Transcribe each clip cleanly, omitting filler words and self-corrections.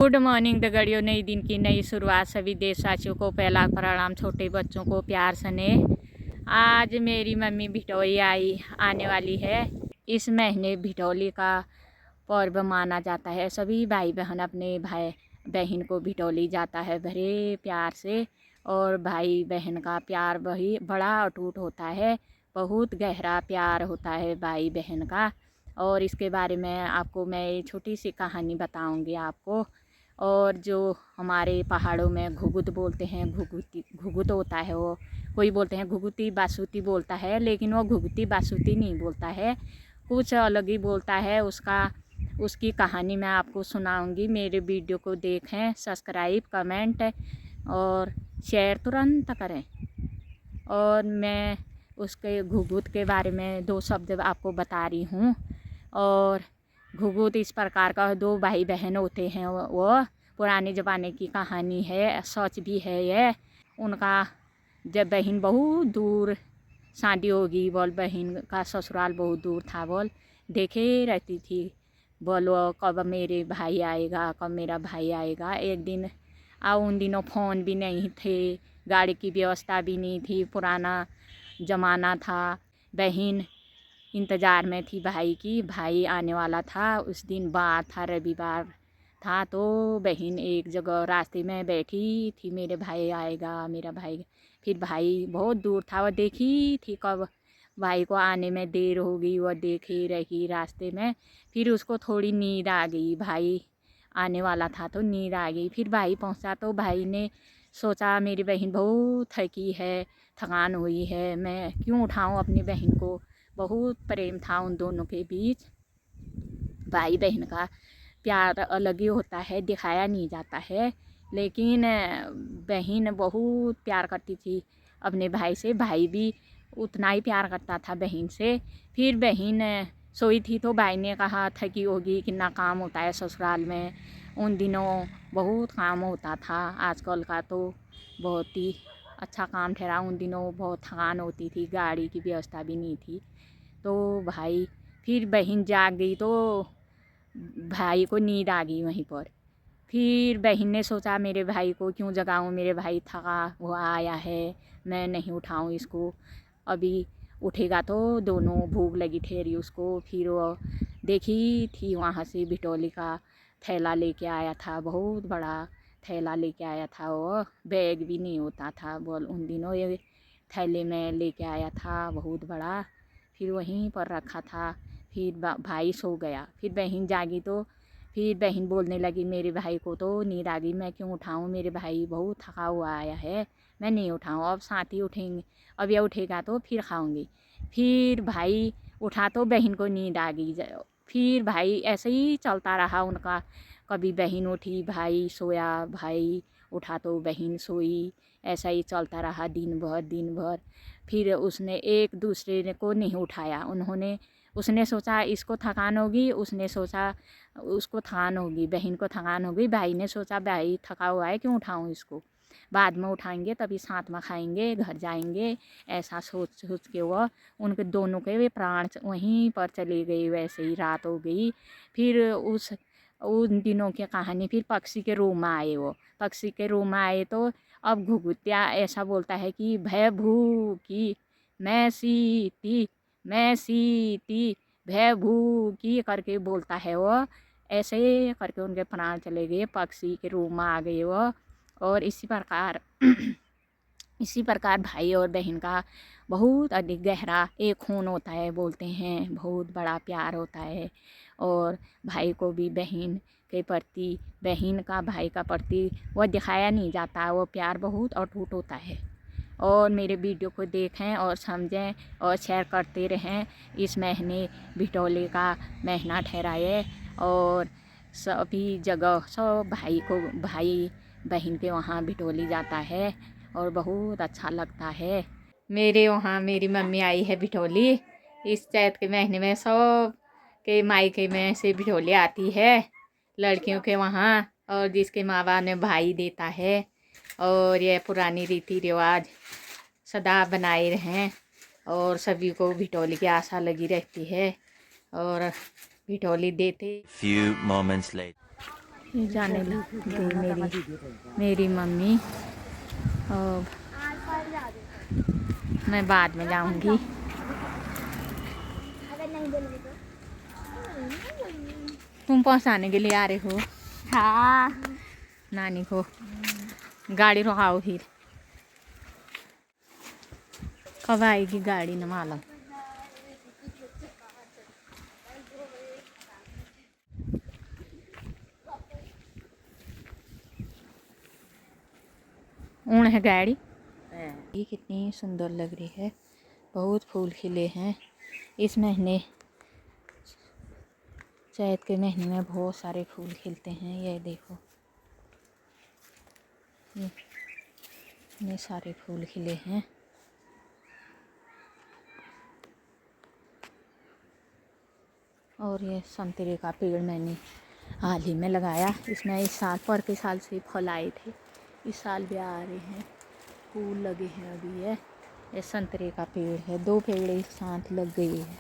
Good morning दगड़ियों। नई दिन की नई शुरुआत। सभी देशवासियों को पहला प्रणाम। छोटे बच्चों को प्यार स्नेह। आज मेरी मम्मी भिटौली आने वाली है। इस महीने भिटौली का पर्व माना जाता है। सभी भाई बहन अपने भाई बहन को भिटौली जाता है बड़े प्यार से। और भाई बहन का प्यार वही बड़ा अटूट होता है। बहुत गहरा प्यार होता है भाई बहन का। और इसके बारे में आपको मैं छोटी सी कहानी बताऊंगी आपको। और जो हमारे पहाड़ों में घुघुत बोलते हैं, घुघुत होता है वो। कोई बोलते हैं घुघुती बासुती बोलता है, लेकिन वो घुघुती बासुती नहीं बोलता है, कुछ अलग ही बोलता है। उसकी कहानी मैं आपको सुनाऊंगी। मेरे वीडियो को देखें, सब्सक्राइब कमेंट और शेयर तुरंत करें। और मैं उसके घुघुत के बारे में 2 शब्द आपको बता रही हूँ। और घुघुत इस प्रकार का, 2 भाई बहन होते हैं। वो पुराने ज़माने की कहानी है, सच भी है ये। उनका जब बहन बहुत दूर शादी होगी बोल, बहन का ससुराल बहुत दूर था बोल, देखे रहती थी बोलो कब मेरे भाई आएगा, कब मेरा भाई आएगा। एक दिन उन दिनों फ़ोन भी नहीं थे, गाड़ी की व्यवस्था भी नहीं थी, पुराना ज़माना था। बहन इंतज़ार में थी भाई की। भाई आने वाला था। उस दिन बार था, रविवार था। तो बहन एक जगह रास्ते में बैठी थी, मेरे भाई आएगा, मेरा भाई। फिर भाई बहुत दूर था, वह देखी थी कब भाई को आने में देर होगी, वह देखे रही रास्ते में। फिर उसको थोड़ी नींद आ गई, भाई आने वाला था तो नींद आ गई। फिर भाई पहुंचा तो भाई ने सोचा मेरी बहन बहुत थकी है, थकान हुई है, मैं क्यों उठाऊं अपनी बहन को। बहुत प्रेम था उन दोनों के बीच। भाई बहन का प्यार अलग ही होता है, दिखाया नहीं जाता है। लेकिन बहन बहुत प्यार करती थी अपने भाई से, भाई भी उतना ही प्यार करता था बहन से। फिर बहन सोई थी तो भाई ने कहा थकी होगी, कितना काम होता है ससुराल में। उन दिनों बहुत काम होता था, आजकल का तो बहुत ही अच्छा काम ठहरा। उन दिनों बहुत थकान होती थी, गाड़ी की व्यवस्था भी नहीं थी। तो भाई, फिर बहन जाग गई तो भाई को नींद आ गई वहीं पर। फिर बहन ने सोचा मेरे भाई को क्यों जगाऊं, मेरे भाई थका हुआ आया है, मैं नहीं उठाऊं इसको, अभी उठेगा तो दोनों भूख लगी ठहरी उसको। फिर वो देखी थी वहाँ से भिटौली का थैला लेके आया था, बहुत बड़ा थैला लेके आया था वो। बैग भी नहीं होता था बोल उन दिनों, ये थैले में लेके आया था बहुत बड़ा। फिर वहीं पर रखा था। फिर भाई सो गया। फिर बहन जागी तो फिर बहन बोलने लगी मेरे भाई को तो नींद आ गई, मैं क्यों उठाऊं, मेरे भाई बहुत थका हुआ आया है, मैं नहीं उठाऊं, अब साथ ही उठेंगे, अब यह उठेगा तो फिर खाऊंगी। फिर भाई उठा तो बहन को नींद आ गई। फिर भाई ऐसे ही चलता रहा उनका, कभी बहन उठी भाई सोया, भाई उठा तो बहन सोई, ऐसा ही चलता रहा दिन भर दिन भर। फिर उसने एक दूसरे को नहीं उठाया, उसने सोचा इसको थकान होगी, उसने सोचा उसको थकान होगी, बहन को थकान होगी, भाई ने सोचा भाई थका हुआ है क्यों उठाऊं इसको, बाद में उठाएंगे तभी साथ में खाएंगे, घर जाएंगे। ऐसा सोच सोच के वह उनके दोनों के वे प्राण वहीं पर चले गए। वैसे ही रात हो गई। फिर उन दिनों की कहानी, फिर पक्षी के रूम में आए। वो पक्षी के रूम में आए तो अब घुघुतिया ऐसा बोलता है कि भय भू की मैं सीती भय भू की करके बोलता है वो। ऐसे करके उनके प्राण चले गए, पक्षी के रूम में आ गए वो। और इसी प्रकार इसी प्रकार भाई और बहन का बहुत अधिक गहरा एक खून होता है, बोलते हैं बहुत बड़ा प्यार होता है। और भाई को भी बहन के प्रति, बहन का भाई का प्रति वह दिखाया नहीं जाता, वो प्यार बहुत अटूट होता है। और मेरे वीडियो को देखें और समझें और शेयर करते रहें। इस महीने भिटौली का महीना ठहराए और सभी जगह सब भाई बहन के वहाँ भिटौली जाता है और बहुत अच्छा लगता है। मेरे वहाँ मेरी मम्मी आई है भिटौली, इस चैत के महीने में सब के मायके में से भिटौली आती है लड़कियों के वहाँ, और जिसके माँ बाप ने भाई देता है। और यह पुरानी रीति रिवाज सदा बनाए रहें और सभी को भिटौली की आशा लगी रहती है और भिटौली देते। Few moments later. ये जाने लगी मेरी मम्मी। और मैं बाद में जाऊंगी। तुम पहुंचाने के लिए आ रहे हो? हाँ। नानी को गाड़ी रुकाओ फिर। कब आएगी गाड़ी न मालूम। ऊन है गाड़ी। ये कितनी सुंदर लग रही है। बहुत फूल खिले हैं इस महीने। चैत के महीने में बहुत सारे फूल खिलते हैं। ये देखो ये सारे फूल खिले हैं। और ये संतरे का पेड़ मैंने हाल ही में लगाया। इसमें इस साल पर के साल से फल आए थे। इस साल भी आ रहे हैं, फूल लगे हैं अभी। ये संतरे का पेड़ है। 2 पेड़ एक साथ लग गए हैं।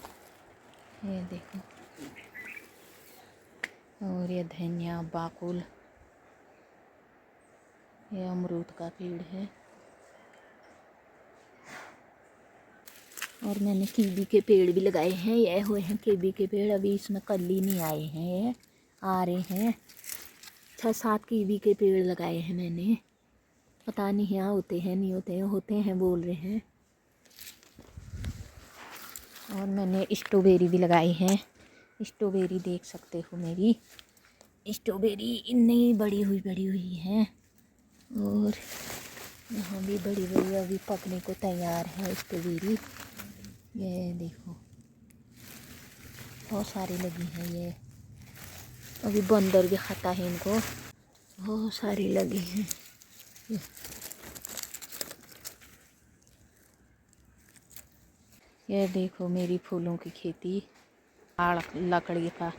ये देखो। और ये धनिया बाकुल। ये अमरूद का पेड़ है। और मैंने कीवी के पेड़ भी लगाए हैं। ये हुए हैं कीवी के पेड़। अभी इसमें कली नहीं आए हैं, ये आ रहे हैं। 6-7 कीवी के पेड़ लगाए हैं मैंने। पता नहीं यहाँ होते हैं नहीं होते हैं, होते हैं बोल रहे हैं। और मैंने स्ट्रॉबेरी भी लगाई है। स्ट्रॉबेरी देख सकते हो मेरी स्ट्रॉबेरी इतनी बड़ी हुई है। और यहाँ भी बड़ी अभी पकने को तैयार है स्ट्रॉबेरी। ये देखो बहुत सारी लगी है। ये अभी बंदर भी खाता है इनको। बहुत सारी लगी हैं। ये देखो मेरी फूलों की खेती। लकड़ी का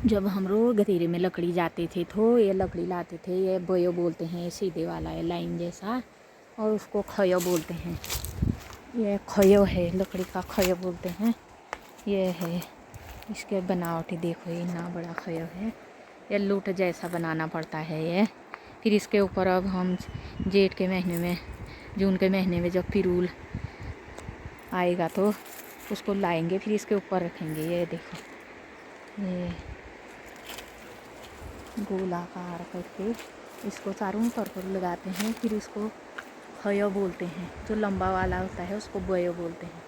जब हम लोग गधेरे में लकड़ी जाते थे तो ये लकड़ी लाते थे। ये बयो बोलते हैं, सीधे वाला है लाइन जैसा। और उसको खयो बोलते हैं। ये खयो है, लकड़ी का खयो बोलते हैं। ये है इसके बनावटी देखो, ये इतना बड़ा खयो है। ये लूट जैसा बनाना पड़ता है ये। फिर इसके ऊपर अब हम जेठ के महीने में, जून के महीने में जब पिरूल आएगा तो उसको लाएंगे, फिर इसके ऊपर रखेंगे। ये देखो ये गोलाकार करके इसको चारों तरफ लगाते हैं। फिर इसको खयो बोलते हैं। जो लंबा वाला होता है उसको बयो बोलते हैं।